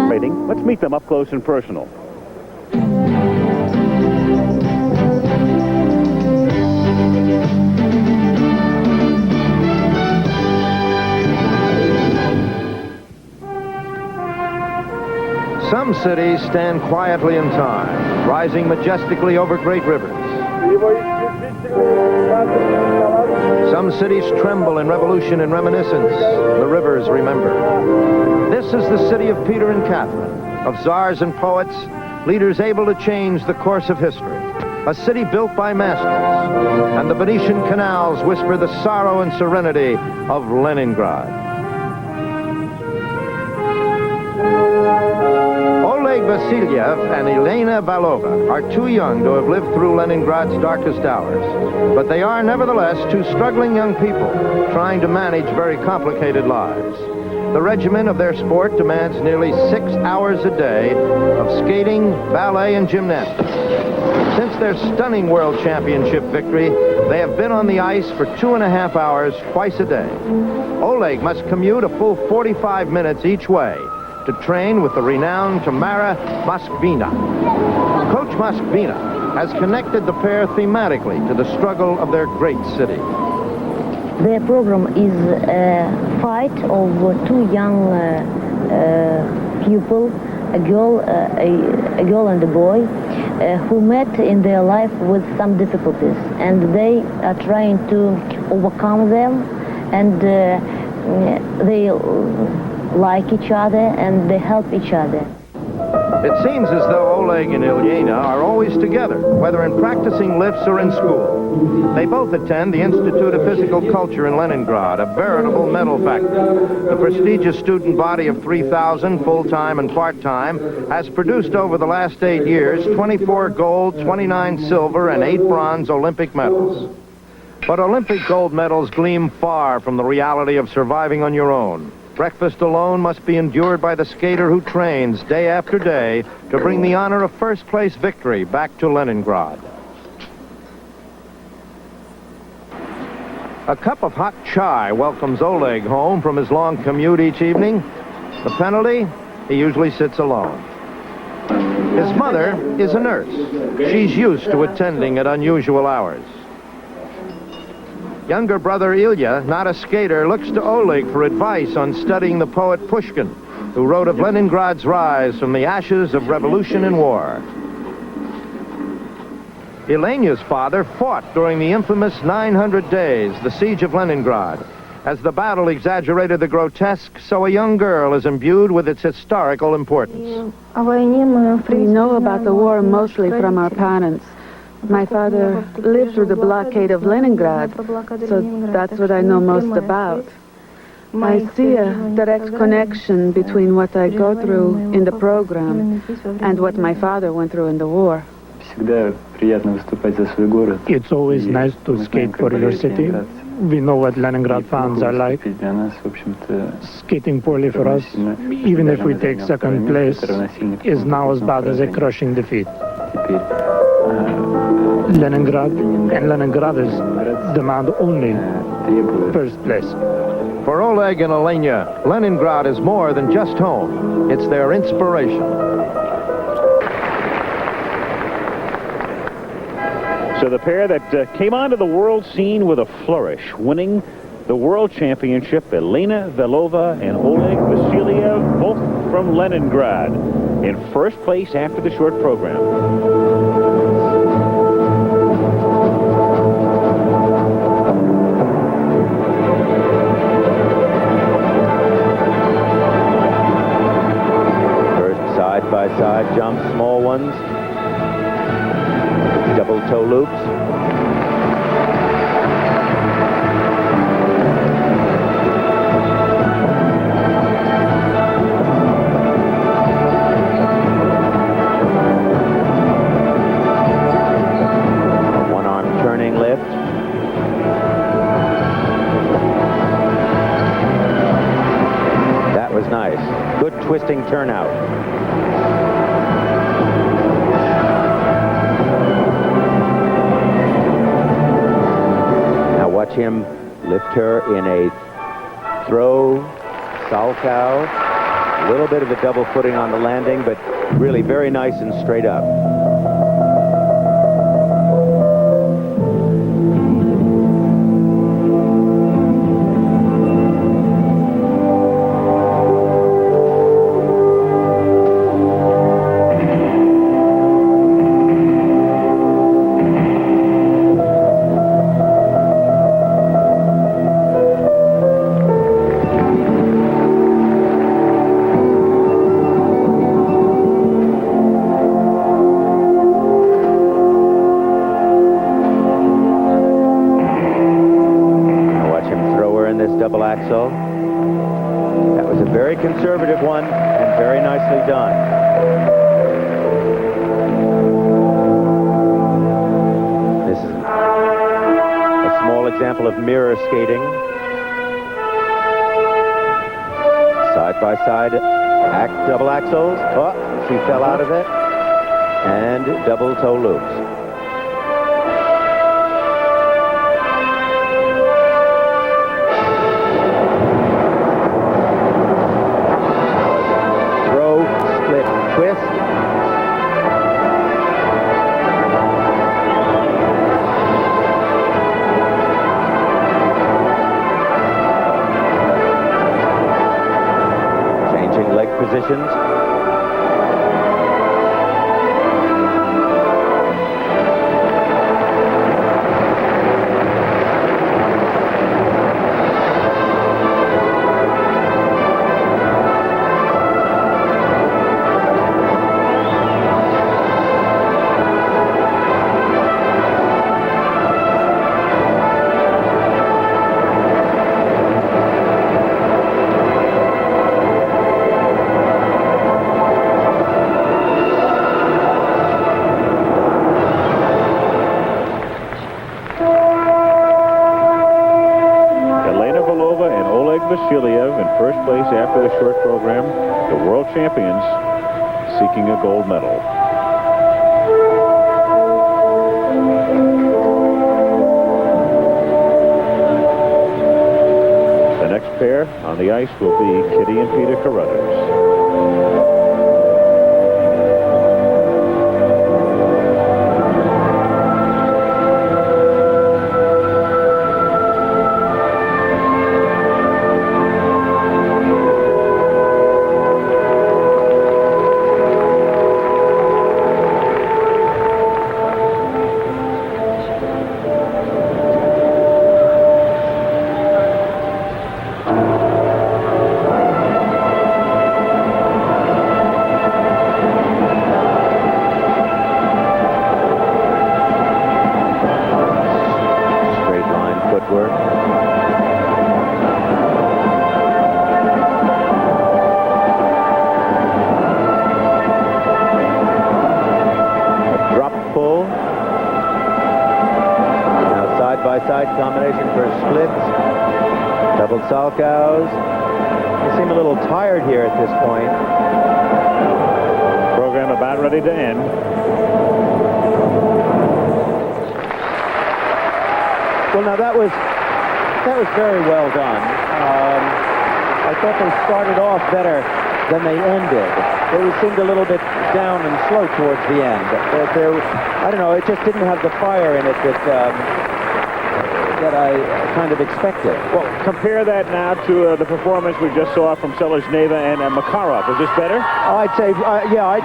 participating. Let's meet them up close and personal. Some cities stand quietly in time, rising majestically over great rivers. Some cities tremble in revolution and reminiscence. The rivers remember. This is the city of Peter and Catherine, of czars and poets, leaders able to change the course of history. A city built by masters, and the Venetian canals whisper the sorrow and serenity of Leningrad. Vasiliev and Elena Valova are too young to have lived through Leningrad's darkest hours, but they are nevertheless two struggling young people trying to manage very complicated lives. The regimen of their sport demands nearly 6 hours a day of skating, ballet, and gymnastics. Since their stunning world championship victory, they have been on the ice for 2.5 hours twice a day. Oleg must commute a full 45 minutes each way to train with the renowned Tamara Moskvina. Coach Moskvina has connected the pair thematically to the struggle of their great city. The program is a fight of two young people, a girl and a boy, who met in their life with some difficulties, and they are trying to overcome them, and they like each other and they help each other. It seems as though Oleg and Elena are always together, whether in practicing lifts or in school. They both attend the Institute of Physical Culture in Leningrad, a veritable medal factory. The prestigious student body of 3,000, full-time and part-time, has produced over the last 8 years 24 gold, 29 silver, and 8 bronze Olympic medals. But Olympic gold medals gleam far from the reality of surviving on your own. Breakfast alone must be endured by the skater who trains day after day to bring the honor of first-place victory back to Leningrad. A cup of hot chai welcomes Oleg home from his long commute each evening. The penalty? He usually sits alone. His mother is a nurse. She's used to attending at unusual hours. Younger brother Ilya, not a skater, looks to Oleg for advice on studying the poet Pushkin, who wrote of Leningrad's rise from the ashes of revolution and war. Elena's father fought during the infamous 900 days, the siege of Leningrad. As the battle exaggerated the grotesque, so a young girl is imbued with its historical importance. We know about the war mostly from our parents. My father lived through the blockade of Leningrad, so that's what I know most about. I see a direct connection between what I go through in the program and what my father went through in the war. It's always nice to skate for your city. We know what Leningrad fans are like. Skating poorly for us, even if we take second place, is now as bad as a crushing defeat. Leningrad and Leningraders demand only first place. For Oleg and Elena, Leningrad is more than just home. It's their inspiration. So the pair that came onto the world scene with a flourish, winning the World Championship, Elena Valova and Oleg Vasiliev, both from Leningrad, in first place after the short program. Side jumps, small ones, double toe loops. One-arm turning lift. That was nice. Good twisting turnout. Watch him lift her in a throw, salchow, A little bit of a double footing on the landing, but really very nice and straight up. Double axel. That was a very conservative one and very nicely done. This is a small example of mirror skating. Side by side double axels. Oh, she fell out of it. And double toe loops. Twist. Changing leg positions. Vasiliev in first place after the short program. The world champions seeking a gold medal. The next pair on the ice will be Kitty and Peter Carruthers. Side combination for splits, double salchows. They seem a little tired here at this point. Program about ready to end. Well, now that was very well done. I thought they started off better than they ended. They seemed a little bit down and slow towards the end. I don't know, it just didn't have the fire in it that I kind of expected. Well, compare that now to the performance we just saw from Selezhneva and Makarov. Is this better? I'd say, yeah, I'd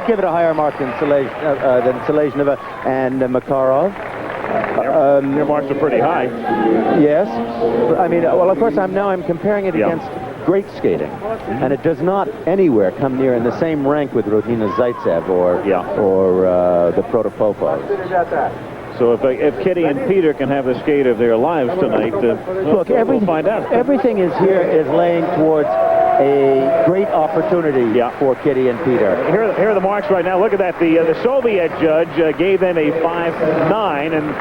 give it a higher mark than Selezhneva and Makarov. Your marks are pretty high. Yes. I mean, well, of course, I'm comparing it against great skating, and it does not anywhere come near in the same rank with Rodina Zaitsev or the Protopopovs. So if Kitty and Peter can have the skate of their lives tonight, look, we'll find out. Everything is laying towards a great opportunity for Kitty and Peter. Here are the marks right now. Look at that. The Soviet judge gave them a 5.9, and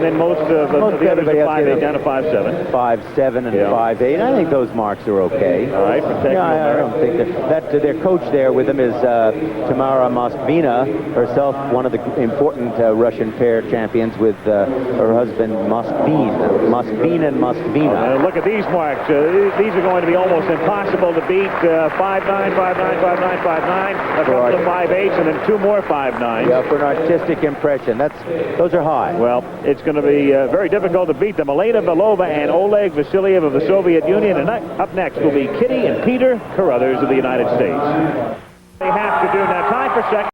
then most of the others are 5.8 down to 5.7. 5.7 and 5.8. I think those marks are okay. All right, I don't think that their coach there with them is Tamara Moskvina, herself one of the important Russian pair champions with her husband Moskvin and Moskvina. Look at these marks. These are going to be almost impossible to beat 5'9", 5'9", 5'9", 5'9", a couple of 5'8", and then 2 more 5'9". Yeah, for an artistic impression. Those are high. Well, it's going to be very difficult to beat them. Elena Valova and Oleg Vasiliev of the Soviet Union. And up next will be Kitty and Peter Carruthers of the United States. They have to do now. Time for second.